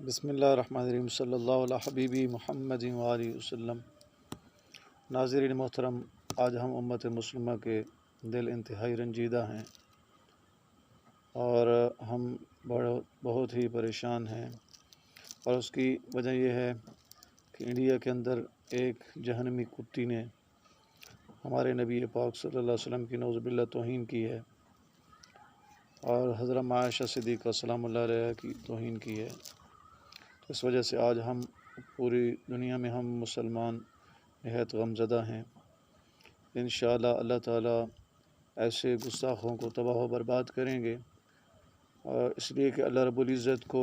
بسم اللہ الرحمن الرحیم صلی اللہ علیہ حبیبی محمد وآلہ وسلم۔ ناظرین محترم، آج ہم امت مسلمہ کے دل انتہائی رنجیدہ ہیں اور ہم بہت ہی پریشان ہیں، اور اس کی وجہ یہ ہے کہ انڈیا کے اندر ایک جہنمی کتی نے ہمارے نبی پاک صلی اللہ علیہ وسلم کی نعوذ باللہ توہین کی ہے، اور حضرت عائشہ صدیقہ سلام اللہ علیہ کی توہین کی ہے۔ اس وجہ سے آج ہم پوری دنیا میں ہم مسلمان نہایت غمزدہ ہیں۔ انشاءاللہ اللہ تعالیٰ ایسے گستاخوں کو تباہ و برباد کریں گے، اور اس لیے کہ اللہ رب العزت کو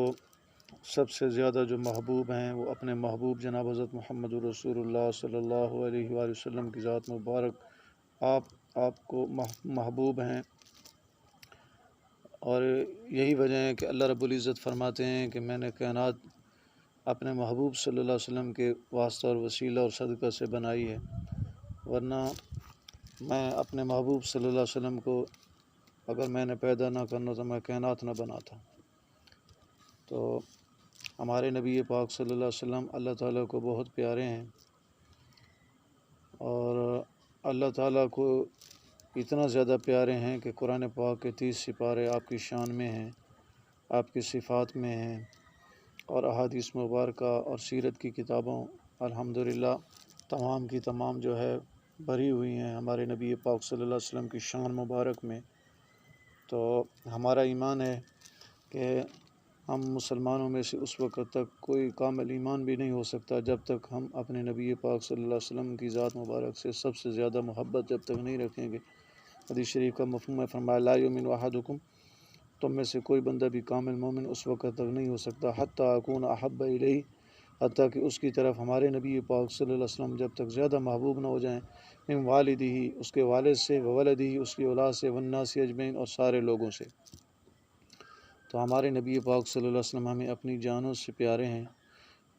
سب سے زیادہ جو محبوب ہیں وہ اپنے محبوب جناب حضرت محمد رسول اللہ صلی اللہ علیہ وآلہ وسلم کی ذات مبارک آپ کو محبوب ہیں، اور یہی وجہ ہے کہ اللہ رب العزت فرماتے ہیں کہ میں نے کائنات اپنے محبوب صلی اللہ علیہ وسلم کے واسطہ اور وسیلہ اور صدقہ سے بنائی ہے، ورنہ میں اپنے محبوب صلی اللہ علیہ وسلم کو اگر میں نے پیدا نہ کرنا تو میں کائنات نہ بناتا۔ تو ہمارے نبی پاک صلی اللہ علیہ وسلم اللہ تعالیٰ کو بہت پیارے ہیں، اور اللہ تعالیٰ کو اتنا زیادہ پیارے ہیں کہ قرآن پاک کے 30 سپارے آپ کی شان میں ہیں، آپ کی صفات میں ہیں، اور احادیث مبارکہ اور سیرت کی کتابوں الحمدللہ تمام کی تمام جو ہے بھری ہوئی ہیں ہمارے نبی پاک صلی اللہ علیہ وسلم کی شان مبارک میں۔ تو ہمارا ایمان ہے کہ ہم مسلمانوں میں سے اس وقت تک کوئی کامل ایمان بھی نہیں ہو سکتا جب تک ہم اپنے نبی پاک صلی اللہ علیہ وسلم کی ذات مبارک سے سب سے زیادہ محبت جب تک نہیں رکھیں گے۔ حدیث شریف کا مفہوم ہے، فرمایا لا یؤمن احدکم، تم میں سے کوئی بندہ بھی کامل مومن اس وقت تک نہیں ہو سکتا حتی اکون احب الیہ، حتیٰ کہ اس کی طرف ہمارے نبی پاک صلی اللہ علیہ وسلم جب تک زیادہ محبوب نہ ہو جائیں، من والدہ، اس کے والد سے، وولدہ، اس کی اولاد سے، والناس اجمعین، اور سارے لوگوں سے۔ تو ہمارے نبی پاک صلی اللہ علیہ وسلم ہمیں اپنی جانوں سے پیارے ہیں،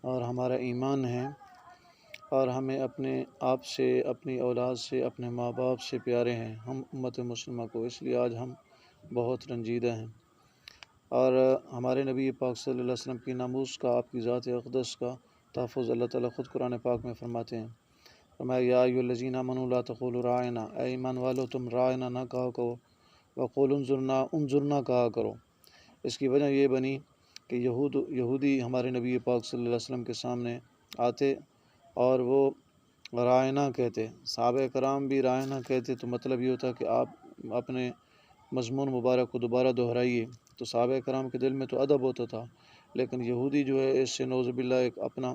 اور ہمارا ایمان ہے، اور ہمیں اپنے آپ سے، اپنی اولاد سے، اپنے ماں باپ سے پیارے ہیں ہم امت مسلمہ کو، اس لیے آج ہم بہت رنجیدہ ہیں۔ اور ہمارے نبی پاک صلی اللہ علیہ وسلم کی ناموس کا، آپ کی ذات اقدس کا تحفظ اللہ تعالیٰ خود قرآن پاک میں فرماتے ہیں، فرمایا یا ایھا الذین آمنوا لا تقولوا راعنا، اے ایمان والو تم راعنا نہ کہا کرو، وقولوا انظرنا کہا کرو۔ اس کی وجہ یہ بنی کہ یہودی ہمارے نبی پاک صلی اللہ علیہ وسلم کے سامنے آتے اور وہ راعنا کہتے، صحابہ کرام بھی راعنا کہتے، تو مطلب یہ ہوتا کہ آپ اپنے مضمون مبارک کو دوبارہ دہرائیے، تو صحابہ کرام کے دل میں تو ادب ہوتا تھا، لیکن یہودی جو ہے اس سے نعوذ باللہ ایک اپنا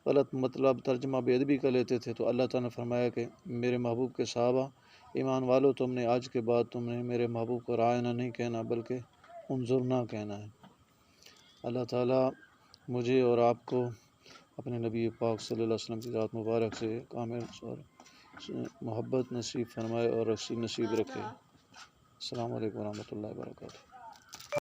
غلط مطلب ترجمہ بے ادبی کر لیتے تھے۔ تو اللہ تعالیٰ نے فرمایا کہ میرے محبوب کے صحابہ، ایمان والو تم نے آج کے بعد تم نے میرے محبوب کو راعنا نہیں کہنا بلکہ انظرنا کہنا ہے۔ اللہ تعالیٰ مجھے اور آپ کو اپنے نبی پاک صلی اللہ علیہ وسلم کی ذات مبارک سے کامل اور محبت نصیب فرمائے اور رسی نصیب رکھے۔ السلام علیکم ورحمۃ اللہ وبرکاتہ۔